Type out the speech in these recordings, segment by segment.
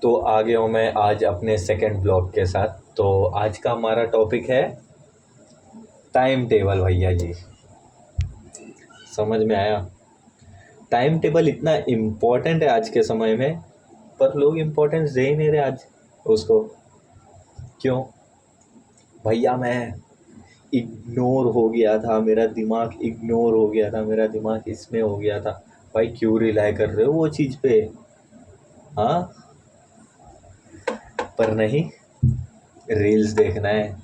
तो आ गया हूँ मैं आज अपने सेकंड ब्लॉग के साथ। तो आज का हमारा टॉपिक है टाइम टेबल। भैया जी, समझ में आया? टाइम टेबल इतना इम्पोर्टेंट है आज के समय में, पर लोग इम्पोर्टेंस दे ही नहीं रहे आज उसको। क्यों? भैया मैं इग्नोर हो गया था, मेरा दिमाग इग्नोर हो गया था, मेरा दिमाग इसमें हो गया था। भाई क्यों रिलाई कर रहे हो वो चीज़ पे? हाँ, पर नहीं, रील्स देखना है,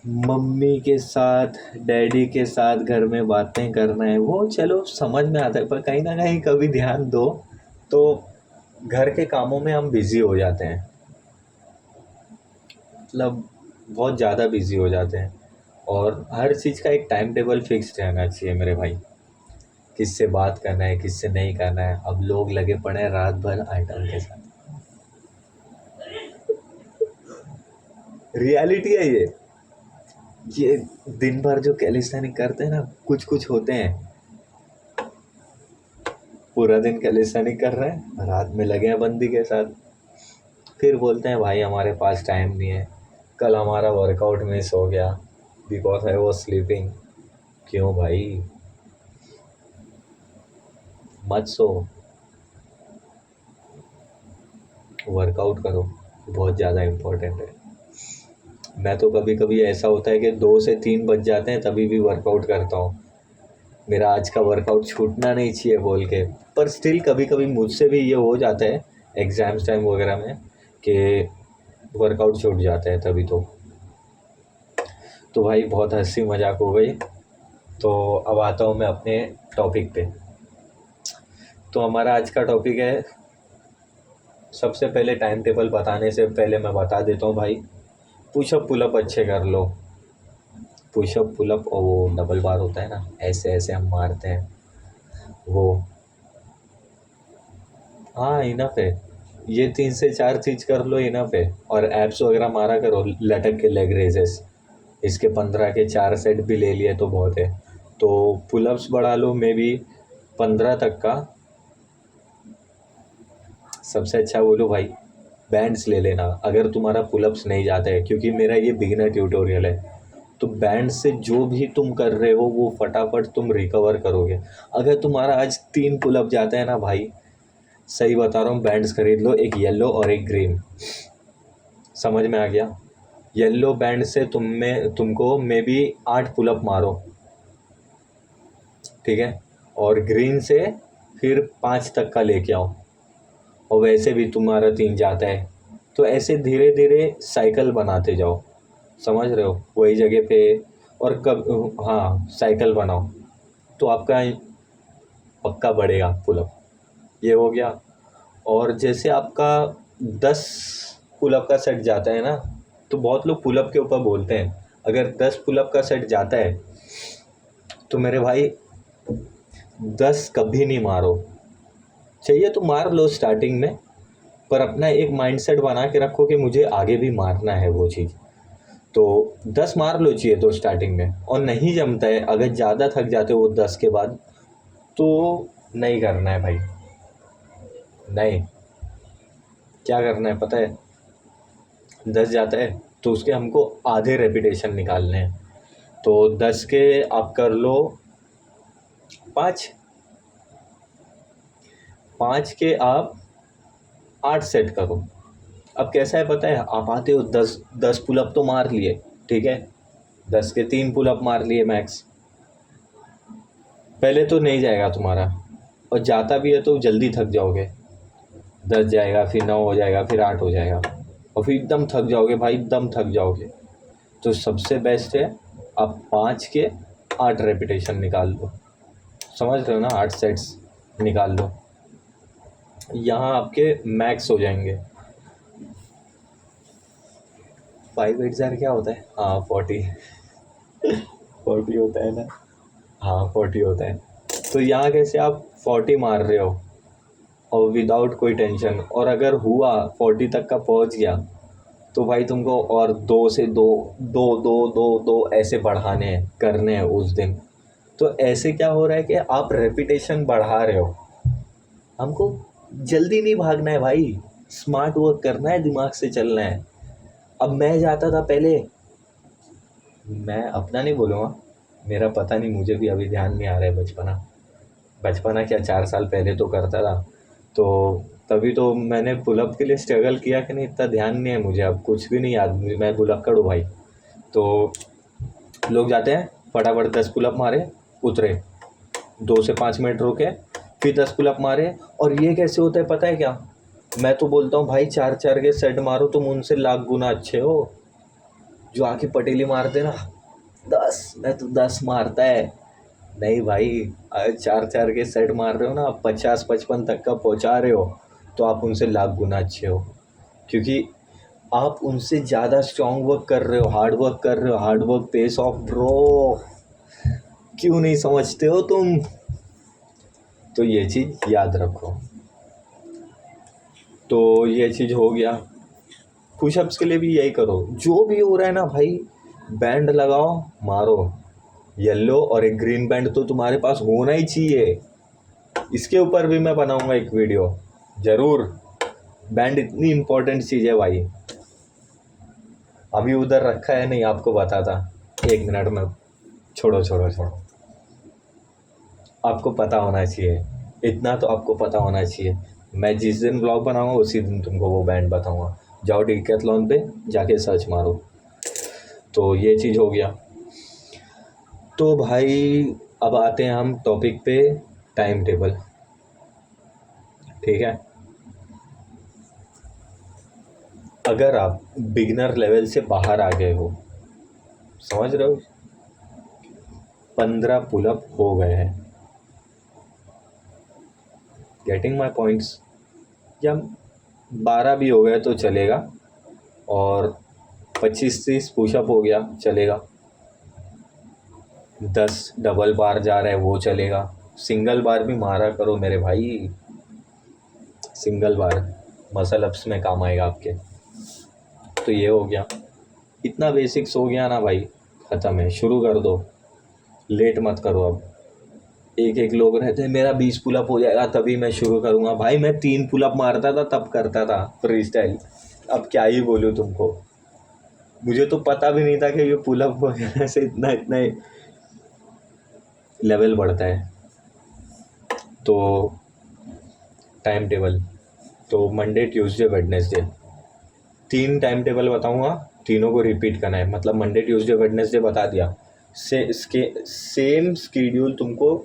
मम्मी के साथ डैडी के साथ घर में बातें करना है, वो चलो समझ में आता है, पर कहीं ना कहीं कभी ध्यान दो तो घर के कामों में हम बिज़ी हो जाते हैं, मतलब बहुत ज़्यादा बिज़ी हो जाते हैं। और हर चीज़ का एक टाइम टेबल फिक्स रहना चाहिए मेरे भाई। किससे बात करना है, किससे नहीं करना है। अब लोग लगे पड़े हैं रात भर आइटम के साथ। रियलिटी है ये दिन भर जो कैलिस्थेनिक करते हैं ना, कुछ कुछ होते हैं पूरा दिन कैलिस्थेनिक कर रहे हैं, रात में लगे हैं बंदी के साथ। फिर बोलते हैं भाई हमारे पास टाइम नहीं है, कल हमारा वर्कआउट मिस हो गया बिकॉज आई वॉज स्लीपिंग। क्यों भाई? मत सो, वर्कआउट करो, बहुत ज़्यादा इम्पोर्टेंट है। मैं तो कभी कभी ऐसा होता है कि 2 से 3 बज जाते हैं तभी भी वर्कआउट करता हूँ, मेरा आज का वर्कआउट छूटना नहीं चाहिए बोल के। पर स्टिल कभी कभी मुझसे भी ये हो जाता है एग्ज़ाम्स टाइम वगैरह में कि वर्कआउट छूट जाता है तभी। तो भाई बहुत हंसी मजाक हो गई। तो अब आता हूँ मैं अपने टॉपिक पे। तो हमारा आज का टॉपिक है, सबसे पहले टाइम टेबल बताने से पहले मैं बता देता हूँ भाई, पुशअप पुलअप अच्छे कर लो। पुशअप पुलअप और वो डबल बार होता है ना, ऐसे ऐसे हम मारते हैं वो। हाँ इनफ है, ये 3 से 4 चीज़ कर लो, इनफ है। और एब्स वगैरह मारा करो लटक के, लेग रेजेस इसके 15 के 4 सेट भी ले लिए तो बहुत है। तो पुलअप्स बढ़ा लो, मे बी 15 तक का। सबसे अच्छा बोलो भाई, बैंड्स ले लेना अगर तुम्हारा पुलअप्स नहीं जाता है, क्योंकि मेरा ये बिगिनर ट्यूटोरियल है। तो बैंड से जो भी तुम कर रहे हो वो फटाफट तुम रिकवर करोगे। अगर तुम्हारा आज 3 पुलअप जाता है ना भाई, सही बता रहा हूँ, बैंड्स खरीद लो, एक येलो और एक ग्रीन। समझ में आ गया? येलो बैंड से तुमको मे बी 8 पुलअप मारो, ठीक है? और ग्रीन से फिर 5 तक का लेके आओ, और वैसे भी तुम्हारा 3 जाता है। तो ऐसे धीरे धीरे साइकिल बनाते जाओ, समझ रहे हो, वही जगह पे। और कब, हाँ, साइकिल बनाओ तो आपका पक्का बढ़ेगा पुलअप। ये हो गया। और जैसे आपका 10 पुलअप का सेट जाता है ना, तो बहुत लोग पुलअप के ऊपर बोलते हैं, अगर 10 पुलअप का सेट जाता है तो मेरे भाई 10 कभी नहीं मारो। चाहिए तो मार लो स्टार्टिंग में, पर अपना एक माइंडसेट बना के रखो कि मुझे आगे भी मारना है वो चीज़। तो 10 मार लो चाहिए तो स्टार्टिंग में। और नहीं जमता है, अगर ज़्यादा थक जाते हो वो 10 के बाद, तो नहीं करना है भाई। नहीं, क्या करना है पता है? 10 जाता है तो उसके हमको आधे रेपिटेशन निकालने हैं। तो 10 के आप कर लो 5, 5 के आप 8 सेट करो। अब कैसा है पता है, आप आते हो 10 पुलअप तो मार लिए, ठीक है, 10 के 3 पुलअप मार लिए मैक्स। पहले तो नहीं जाएगा तुम्हारा, और जाता भी है तो जल्दी थक जाओगे। 10 जाएगा, फिर 9 हो जाएगा, फिर 8 हो जाएगा, और फिर एकदम थक जाओगे भाई, एकदम थक जाओगे। तो सबसे बेस्ट है आप 5 के 8 रेपिटेशन निकाल लो। समझ रहे हो ना, 8 सेट्स निकाल लो, यहाँ आपके मैक्स हो जाएंगे। 5 8 क्या होता है? हाँ 40, 40 होता है ना, हाँ 40 होता है। तो यहाँ कैसे आप 40 मार रहे हो और विदाउट कोई टेंशन, और अगर हुआ 40 तक का पहुँच गया तो भाई तुमको और 2 से 2 ऐसे बढ़ाने हैं, करने हैं उस दिन। तो ऐसे क्या हो रहा है कि आप रेपिटेशन बढ़ा रहे हो, हमको जल्दी नहीं भागना है भाई, स्मार्ट वर्क करना है, दिमाग से चलना है। अब मैं जाता था पहले, मैं अपना नहीं बोलूँगा, मेरा पता नहीं, मुझे भी अभी ध्यान नहीं आ रहा है बचपना। बचपना क्या, 4 साल पहले तो करता था, तो तभी तो मैंने पुलअप के लिए स्ट्रगल किया कि नहीं, इतना ध्यान नहीं है मुझे, अब कुछ भी नहीं याद। मैं भुलक्कड़ हूँ भाई। तो लोग जाते हैं फटाफट 10 पुलअप मारे, उतरे, 2 से 5 मिनट रुके, फिर 10 पुलअप मारे। और ये कैसे होता है पता है क्या, मैं तो बोलता हूँ भाई 4-4 के सेट मारो, तुम उनसे लाख गुना अच्छे हो। जो आके पटेली मारते ना 10, मैं तो 10 मारता है। नहीं भाई, अगर 4-4 के सेट मार रहे हो ना, आप 50-55 तक का पहुंचा रहे हो, तो आप उनसे लाख गुना अच्छे हो, क्योंकि आप उनसे ज़्यादा स्ट्रॉन्ग वर्क कर रहे हो, हार्ड वर्क कर रहे हो। Hard work pace of bro, क्यों नहीं समझते हो तुम? तो ये चीज़ याद रखो। तो ये चीज़ हो गया। पुशअप्स के लिए भी यही करो, जो भी हो रहा है ना भाई, बैंड लगाओ, मारो। येलो और एक ग्रीन बैंड तो तुम्हारे पास होना ही चाहिए। इसके ऊपर भी मैं बनाऊंगा एक वीडियो ज़रूर। बैंड इतनी इम्पोर्टेंट चीज़ है भाई। अभी उधर रखा है, नहीं आपको बताता, 1 मिनट में। छोड़ो छोड़ो छोड़ो, आपको पता होना चाहिए, इतना तो आपको पता होना चाहिए। मैं जिस दिन ब्लॉग बनाऊंगा उसी दिन तुमको वो बैंड बताऊंगा। जाओ डिकैथलॉन पे जाके सर्च मारो। तो ये चीज़ हो गया। तो भाई अब आते हैं हम टॉपिक पे, टाइम टेबल। ठीक है, अगर आप बिगिनर लेवल से बाहर आ गए हो, समझ रहे हो, 15 पुलअप हो गए हैं, गेटिंग माई पॉइंट्स, या 12 भी हो गए तो चलेगा, और 25-30 पुशअप हो गया चलेगा, 10 डबल बार जा रहा है वो चलेगा, सिंगल बार भी मारा करो मेरे भाई, सिंगल बार मसल अप्स में काम आएगा आपके। तो ये हो गया, इतना बेसिक्स हो गया ना भाई, ख़त्म है, शुरू कर दो, लेट मत करो। अब एक लोग रहते हैं मेरा 20 पुलअप हो जाएगा तभी मैं शुरू करूँगा। भाई मैं 3 पुलअप मारता था तब करता था फ्री स्टाइल, अब क्या ही बोलूँ तुमको। मुझे तो पता भी नहीं था कि ये पुलअप वगैरह से इतना इतना लेवल बढ़ता है। तो टाइम टेबल, तो Monday Tuesday Wednesday 3 time table बताऊंगा, तीनों को रिपीट करना है। मतलब मंडे ट्यूसडे वेडनेसडे बता दिया, से इसके सेम स्कीड्यूल तुमको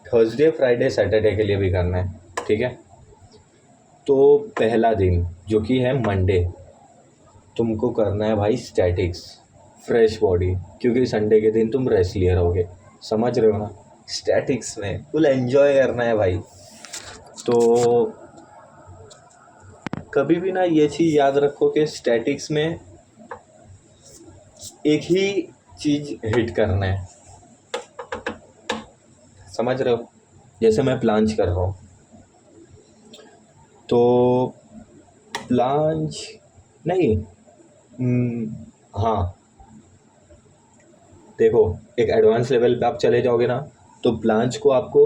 थर्सडे फ्राइडे सैटरडे के लिए भी करना है। ठीक है, तो पहला दिन जो कि है मंडे, तुमको करना है भाई स्टैटिक्स, फ्रेश बॉडी, क्योंकि संडे के दिन तुम रेस्ट लिए रहोगे, समझ रहे हो ना। स्टैटिक्स में फुल एंजॉय करना है भाई। तो कभी भी ना ये चीज़ याद रखो कि स्टैटिक्स में एक ही चीज़ हिट करना है, समझ रहे हो। जैसे मैं प्लांच कर रहा हूँ, तो प्लांच नहीं, हाँ देखो, एक एडवांस लेवल पे आप चले जाओगे ना, तो प्लांच को आपको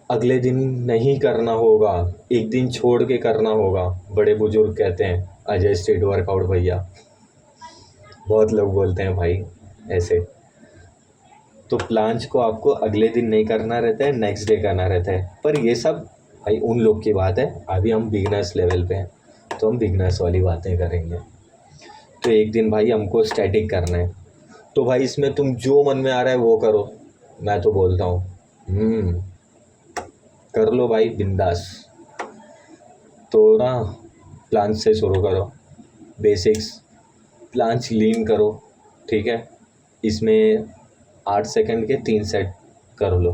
अगले दिन नहीं करना होगा, एक दिन छोड़ के करना होगा। बड़े बुजुर्ग कहते हैं, अजय स्ट्रीट वर्कआउट भैया, बहुत लोग बोलते हैं भाई ऐसे। तो प्लांच को आपको अगले दिन नहीं करना रहता है, नेक्स्ट डे करना रहता है। पर ये सब भाई उन लोग की बात है, अभी हम बिगनर्स लेवल पे हैं, तो हम बिगनर्स वाली बातें करेंगे। तो एक दिन भाई हमको स्टैटिक करना है, तो भाई इसमें तुम जो मन में आ रहा है वो करो, मैं तो बोलता हूँ कर लो भाई बिंदास। तो ना प्लांच से शुरू करो, बेसिक्स, प्लांच लीन करो। ठीक है, इसमें 8 सेकंड के 3 सेट कर लो।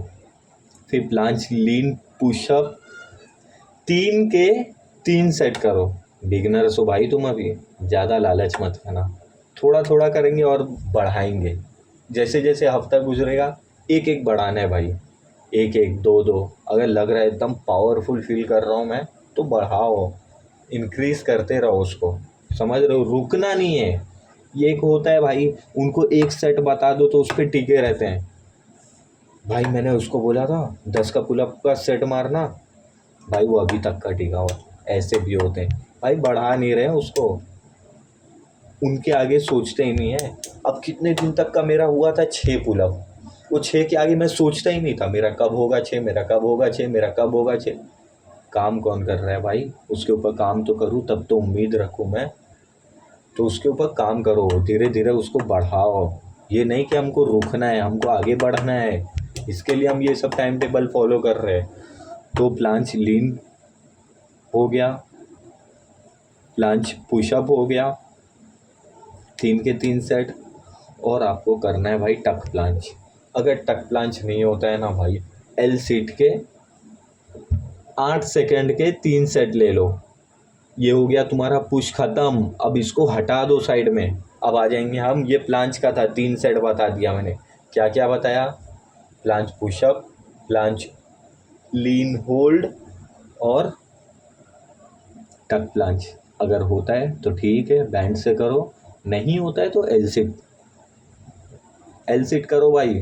फिर प्लांच लीन पुशअप 3 के 3 सेट करो। बिगनर्स हो भाई तुम, अभी ज़्यादा लालच मत खाना, थोड़ा थोड़ा करेंगे और बढ़ाएंगे। जैसे जैसे हफ्ता गुजरेगा एक एक बढ़ाना है भाई, एक एक दो दो। अगर लग रहा है एकदम पावरफुल फील कर रहा हूँ मैं, तो बढ़ाओ, इंक्रीज़ करते रहो उसको, समझ रहे हो, रुकना नहीं है। ये एक होता है भाई, उनको एक सेट बता दो तो उस पर टिके रहते हैं, भाई मैंने उसको बोला था 10 का पुलअप का सेट मारना, भाई वो अभी तक का टिका हुआ। ऐसे भी होते हैं भाई, बढ़ा नहीं रहे हैं उसको, उनके आगे सोचते ही नहीं है। अब कितने दिन तक का मेरा हुआ था 6 पुलअप, वो 6 के आगे मैं सोचता ही नहीं था मेरा कब होगा 6, मेरा कब होगा 6, मेरा कब होगा 6। काम कौन कर रहा है भाई, उसके ऊपर काम तो करूँ तब तो उम्मीद रखूँ मैं। तो उसके ऊपर काम करो, धीरे धीरे उसको बढ़ाओ। ये नहीं कि हमको रुकना है, हमको आगे बढ़ना है, इसके लिए हम ये सब टाइम टेबल फॉलो कर रहे हैं। तो प्लांच लीन हो गया, प्लांच पुशअप हो गया, 3 के 3 सेट। और आपको करना है भाई टक प्लांच। अगर टक प्लांच नहीं होता है ना भाई, एल सीट के 8 सेकंड के 3 सेट ले लो। ये हो गया तुम्हारा पुश खत्म। अब इसको हटा दो साइड में। अब आ जाएंगे हम, ये प्लांच का था, 3 सेट बता दिया मैंने। क्या क्या बताया? प्लांच पुशअप, प्लांच लीन होल्ड और टक प्लांच। अगर होता है तो ठीक है, बैंड से करो, नहीं होता है तो एल सिट, एल सिट करो भाई,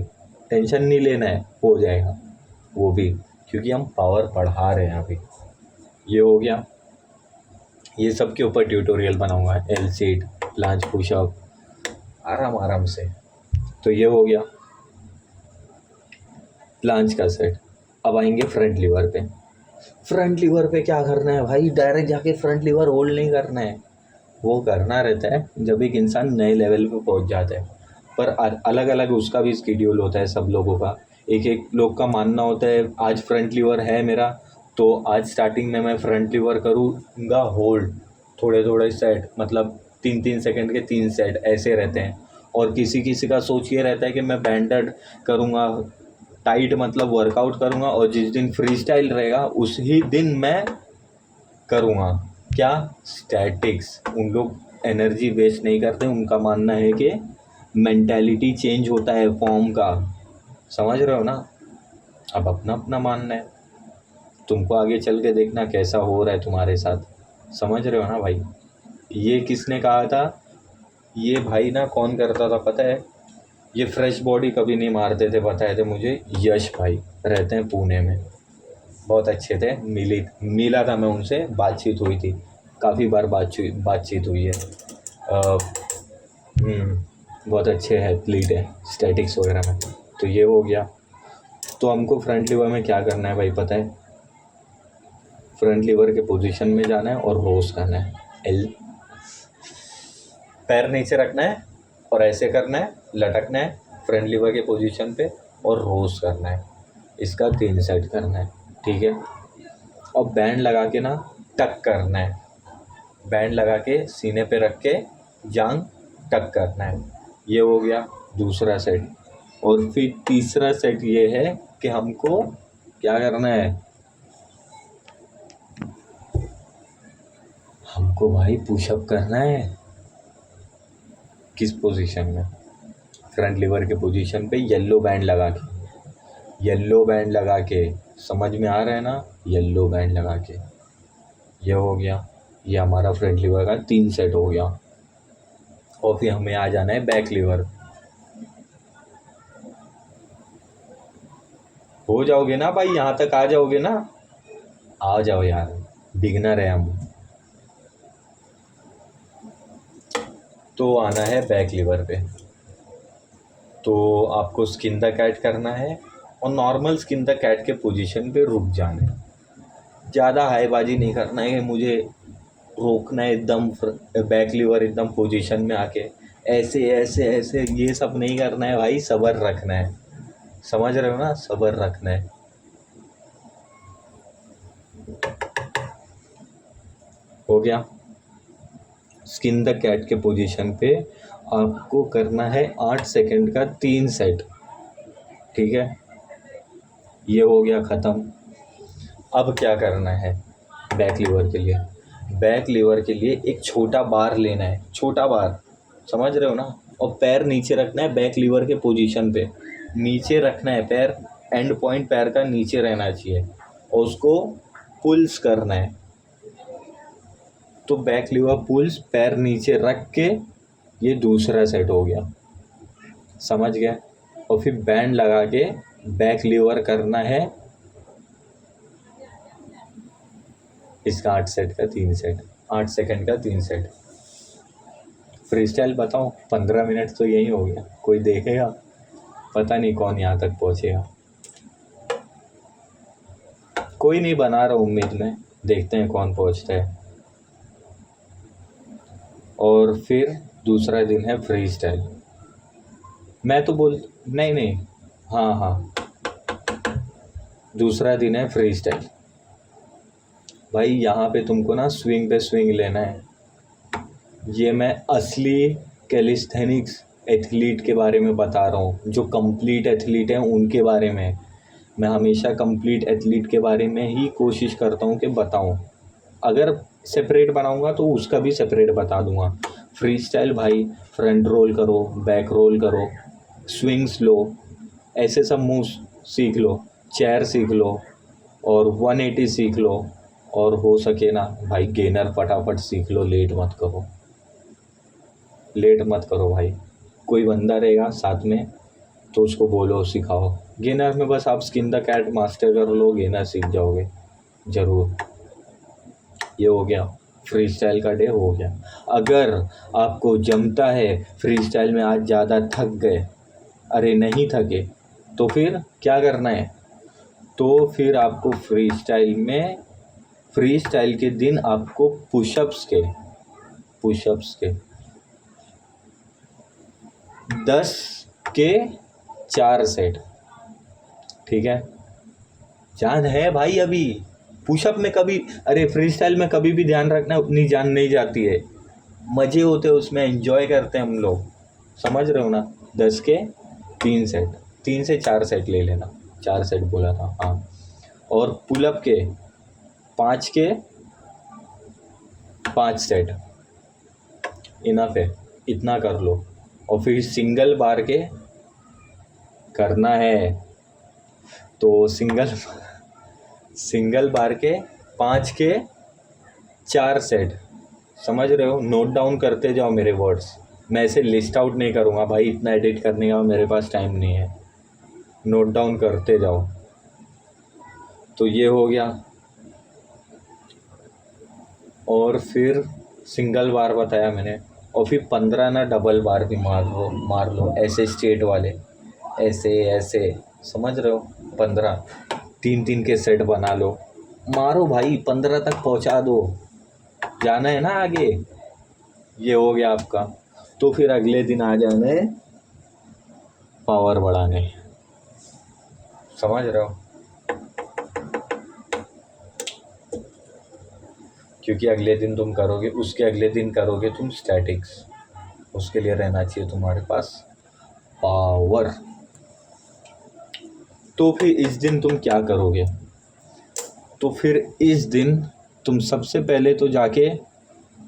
टेंशन नहीं लेना है, हो जाएगा वो भी, क्योंकि हम पावर बढ़ा रहे हैं अभी। ये हो गया, ये सब के ऊपर ट्यूटोरियल बनाऊंगा, एल सीट, प्लांच पुशअप, आराम आराम से। तो ये हो गया प्लांच का सेट। अब आएंगे फ्रंट लीवर पे। फ्रंट लीवर पे क्या करना है भाई, डायरेक्ट जाके फ्रंट लीवर होल्ड नहीं करना है, वो करना रहता है जब एक इंसान नए लेवल पे पहुंच जाता है। पर अलग अलग उसका भी स्केड्यूल होता है सब लोगों का। एक एक लोग का मानना होता है आज फ्रंट लीवर है मेरा, तो आज स्टार्टिंग में मैं फ्रंट लीवर करूँगा होल्ड, थोड़े थोड़े सेट, मतलब 3 3 सेकंड के 3 सेट ऐसे रहते हैं। और किसी किसी का सोच ये रहता है कि मैं बैंडेड करूँगा, टाइट मतलब वर्कआउट करूँगा, और जिस दिन फ्री स्टाइल रहेगा उस ही दिन मैं करूँगा क्या, स्टैटिक्स। उन लोग एनर्जी वेस्ट नहीं करते, उनका मानना है कि मेंटालिटी चेंज होता है फॉर्म का। समझ रहे हो ना? अब अपना अपना मानना है, तुमको आगे चल के देखना कैसा हो रहा है तुम्हारे साथ। समझ रहे हो ना भाई? ये किसने कहा था? ये भाई ना कौन करता था पता है? ये फ्रेश बॉडी कभी नहीं मारते थे, बताए थे मुझे यश भाई, रहते हैं पुणे में, बहुत अच्छे थे, मिला था मैं उनसे, बातचीत हुई थी, काफ़ी बार बातचीत हुई है। अ, बहुत अच्छे एथलीट है स्टैटिक्स वगैरह में। तो ये हो गया। तो हमको फ्रंट लीवर में क्या करना है भाई पता है? फ्रंट लीवर के पोजीशन में जाना है और रोज करना है। एल, पैर नीचे रखना है और ऐसे करना है, लटकना है फ्रंट लीवर के पोजीशन पे और रोज करना है। इसका 3 सेट करना है, ठीक है? और बैंड लगा के ना टक करना है, बैंड लगा के सीने पे रख के जांग टक करना है। ये हो गया दूसरा सेट। और फिर तीसरा सेट ये है कि हमको क्या करना है, हमको भाई पुशअप करना है। किस पोजीशन में? फ्रंट लीवर के पोजीशन पे येलो बैंड लगा के, येलो बैंड लगा के, समझ में आ रहा है ना? येलो बैंड लगा के। ये हो गया, ये हमारा फ्रंट लीवर का 3 सेट हो गया। और फिर हमें आ जाना है बैक लीवर। हो जाओगे ना भाई, यहाँ तक आ जाओगे ना? आ जाओ यार, बिगनर है हम। तो आना है बैक लीवर पे। तो आपको स्किन द कैट करना है और नॉर्मल स्किन द कैट के पोजीशन पे रुक जाना है। ज़्यादा हाईबाजी नहीं करना है कि मुझे रोकना है एकदम, बैक लीवर एकदम पोजीशन में आके ऐसे ऐसे ऐसे, ये सब नहीं करना है भाई, सब्र रखना है। समझ रहे हो ना? सब्र रखना है। हो गया। स्किन द कैट के पोजीशन पे आपको करना है 8 सेकंड का 3 सेट, ठीक है? ये हो गया ख़त्म। अब क्या करना है बैक लीवर के लिए? बैक लीवर के लिए एक छोटा बार लेना है, छोटा बार, समझ रहे हो ना? और पैर नीचे रखना है बैक लीवर के पोजीशन पे, नीचे रखना है पैर, एंड पॉइंट पैर का नीचे रहना चाहिए और उसको पुल्स करना है। तो बैक लीवर पुल्स, पैर नीचे रख के, ये दूसरा सेट हो गया, समझ गया? और फिर बैंड लगा के बैक लीवर करना है इसका 8 सेट का 3 सेट, 8 सेकंड का 3 सेट। फ्री स्टाइल बताओ, 15 मिनट तो यही हो गया, कोई देखेगा? पता नहीं कौन यहाँ तक पहुँचेगा। कोई नहीं, बना रहा उम्मीद में, देखते हैं कौन पहुँचता है। और फिर दूसरा दिन है फ्री स्टाइल। मैं तो बोल नहीं नहीं, हाँ हाँ, दूसरा दिन है फ्री स्टाइल। भाई यहाँ पे तुमको ना स्विंग पे स्विंग लेना है। ये मैं असली कैलिस्थेनिक्स एथलीट के बारे में बता रहा हूँ, जो कंप्लीट एथलीट हैं उनके बारे में। मैं हमेशा कंप्लीट एथलीट के बारे में ही कोशिश करता हूँ कि बताऊँ। अगर सेपरेट बनाऊँगा तो उसका भी सेपरेट बता दूँगा। फ्री स्टाइल भाई, फ्रंट रोल करो, बैक रोल करो, स्विंग्स लो, ऐसे सब मूव सीख लो, चेयर सीख लो और 180 सीख लो, और हो सके ना भाई गेनर फटाफट सीख लो। लेट मत करो, लेट मत करो भाई। कोई बंदा रहेगा साथ में तो उसको बोलो सिखाओ। गेनर में बस आप स्किन द कैट मास्टर कर लो, गेनर सीख जाओगे ज़रूर। ये हो गया, फ्री स्टाइल का डे हो गया। अगर आपको जमता है फ्री स्टाइल में, आज ज़्यादा थक गए, अरे नहीं थके, तो फिर क्या करना है? तो फिर आपको फ्री स्टाइल के दिन आपको पुशअप्स के 10 के 4 सेट, ठीक है? जान है भाई अभी। पुशअप में कभी, अरे फ्री स्टाइल में कभी भी ध्यान रखना, उतनी जान नहीं जाती है। मज़े होते हैं उसमें, एंजॉय करते हैं हम लोग, समझ रहे हो ना? 10 के 3 सेट, 3 से 4 सेट ले लेना, 4 सेट बोला था हाँ। और पुलअप के 5 के 5 सेट इनफ है, इतना कर लो। और फिर सिंगल बार के करना है, तो सिंगल बार के 5 के 4 सेट, समझ रहे हो? नोट डाउन करते जाओ मेरे वर्ड्स। मैं ऐसे लिस्ट आउट नहीं करूँगा भाई, इतना एडिट करने का मेरे पास टाइम नहीं है। नोट डाउन करते जाओ। तो ये हो गया। और फिर सिंगल बार बताया मैंने, और फिर 15 ना डबल बार भी मार लो ऐसे स्ट्रेट वाले, ऐसे समझ रहे हो? 15 3 के सेट बना लो, मारो भाई, 15 तक पहुंचा दो, जाना है ना आगे। ये हो गया आपका। तो फिर अगले दिन आ जाना है पावर बढ़ाने, समझ रहे हो? क्योंकि अगले दिन तुम करोगे, उसके अगले दिन करोगे तुम स्टैटिक्स, उसके लिए रहना चाहिए तुम्हारे पास पावर। तो फिर इस दिन तुम क्या करोगे? तो फिर इस दिन तुम सबसे पहले तो जाके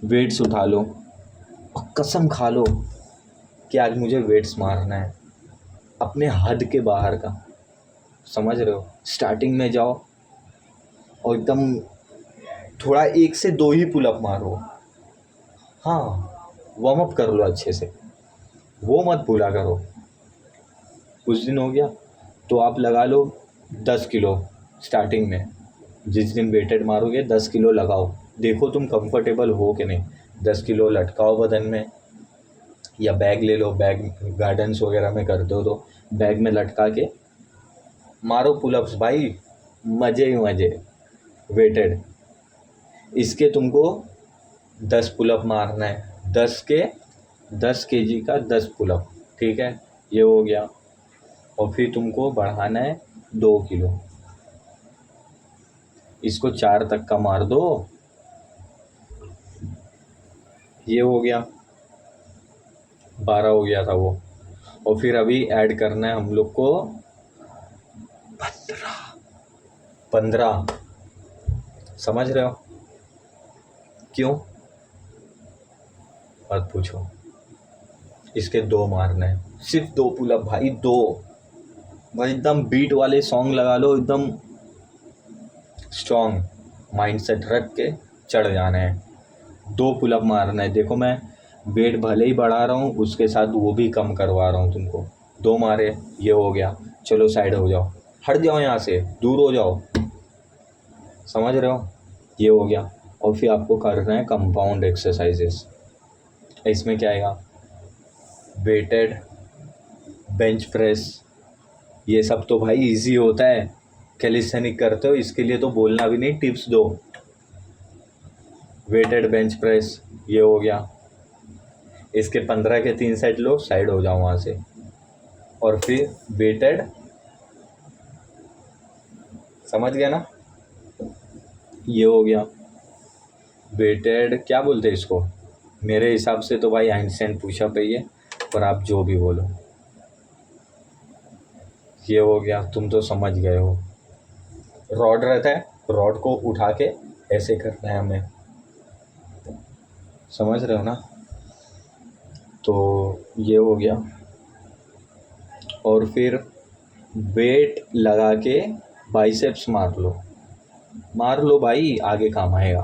वेट्स उठा लो और कसम खा लो कि आज मुझे वेट्स मारना है, अपने हद के बाहर का, समझ रहे हो? स्टार्टिंग में जाओ और एकदम थोड़ा 1 से 2 ही पुलअप मारो, हाँ, वार्म अप कर लो अच्छे से, वो मत भूला करो। उस दिन हो गया तो आप लगा लो 10 किलो स्टार्टिंग में। जिस दिन वेटेड मारोगे 10 किलो लगाओ, देखो तुम कंफर्टेबल हो कि नहीं। 10 किलो लटकाओ बदन में, या बैग ले लो, बैग गार्डन्स वगैरह में कर दो तो बैग में लटका के मारो पुलअप्स भाई, मज़े ही मज़े वेटेड। इसके तुमको 10 पुलअप मारना है, 10 केजी का 10 पुलअप, ठीक है? ये हो गया। और फिर तुमको बढ़ाना है 2 किलो, इसको 4 तक का मार दो, ये हो गया, 12 हो गया था वो। और फिर अभी ऐड करना है हम लोग को 15, समझ रहे हो? क्यों मत पूछो। इसके 2 मारना है, सिर्फ 2 पुलअप भाई, 2 भाई, एकदम बीट वाले सॉन्ग लगा लो, एकदम स्ट्रॉन्ग माइंडसेट रख के चढ़ जाना है। 2 पुलअप मारना है। देखो मैं वेट भले ही बढ़ा रहा हूँ, उसके साथ वो भी कम करवा रहा हूँ तुमको। 2 मारे, ये हो गया। चलो साइड हो जाओ, हट जाओ यहाँ से, दूर हो जाओ, समझ रहे हो? ये हो गया। और फिर आपको करना है कंपाउंड एक्सरसाइजेस। इसमें क्या आएगा? वेटेड बेंच प्रेस, ये सब तो भाई इजी होता है, कैलिस्थेनिक करते हो इसके लिए तो बोलना भी नहीं, टिप्स दो। वेटेड बेंच प्रेस ये हो गया, इसके 15 के 3 सेट लो, साइड हो जाओ वहाँ से। और फिर वेटेड, समझ गया ना? ये हो गया वेटेड, क्या बोलते हैं इसको, मेरे हिसाब से तो भाई हैंडस्टैंड पुशअप है ये, पर आप जो भी बोलो। ये हो गया, तुम तो समझ गए हो। रॉड रहता है, रॉड को उठा के ऐसे करना है हमें, समझ रहे हो ना? तो ये हो गया। और फिर वेट लगा के बाइसेप्स मार लो भाई, आगे काम आएगा।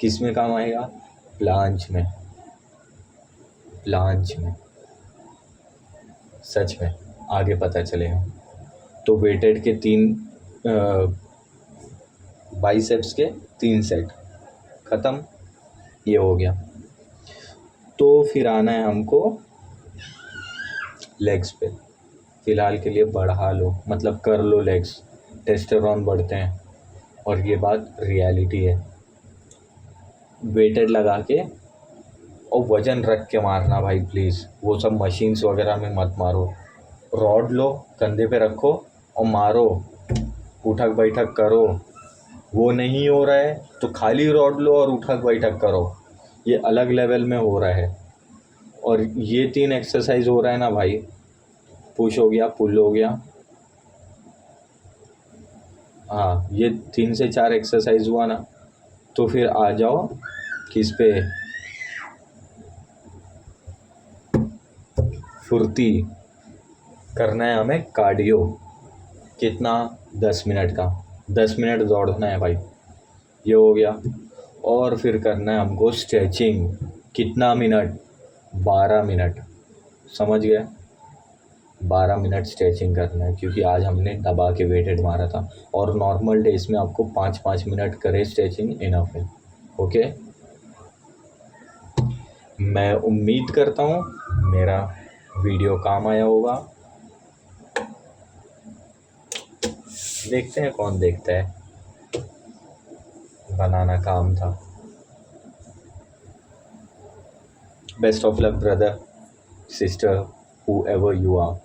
किस में काम आएगा? प्लांच में, प्लांच में, सच में आगे पता चलेगा। तो वेटेड के 3 बाइसेप्स के 3 सेट ख़त्म, ये हो गया। तो फिर आना है हमको लेग्स पे। फ़िलहाल के लिए बढ़ा लो, मतलब कर लो लेग्स, टेस्टोस्टेरोन बढ़ते हैं, और ये बात रियलिटी है। वेटेड लगा के और वज़न रख के मारना भाई प्लीज़, वो सब मशीन्स वगैरह में मत मारो। रॉड लो, कंधे पे रखो और मारो, उठक बैठक करो। वो नहीं हो रहा है तो खाली रॉड लो और उठक बैठक करो, ये अलग लेवल में हो रहा है। और ये 3 एक्सरसाइज हो रहा है ना भाई, पुश हो गया, पुल हो गया, हाँ ये 3 से 4 एक्सरसाइज हुआ ना, तो फिर आ जाओ किस पे, फुर्ती करना है हमें कार्डियो। कितना? 10 मिनट का, 10 मिनट दौड़ना है भाई, ये हो गया। और फिर करना है हमको स्ट्रेचिंग, कितना मिनट? 12 मिनट, समझ गए? 12 मिनट स्ट्रेचिंग करना है, क्योंकि आज हमने दबा के वेटेड मारा था, और नॉर्मल डेज में आपको 5-5 मिनट करे स्ट्रेचिंग इनफ है। ओके, मैं उम्मीद करता हूँ मेरा वीडियो काम आया होगा। देखते हैं कौन देखता है, बनाना काम था। Best of luck brother, sister, whoever you are.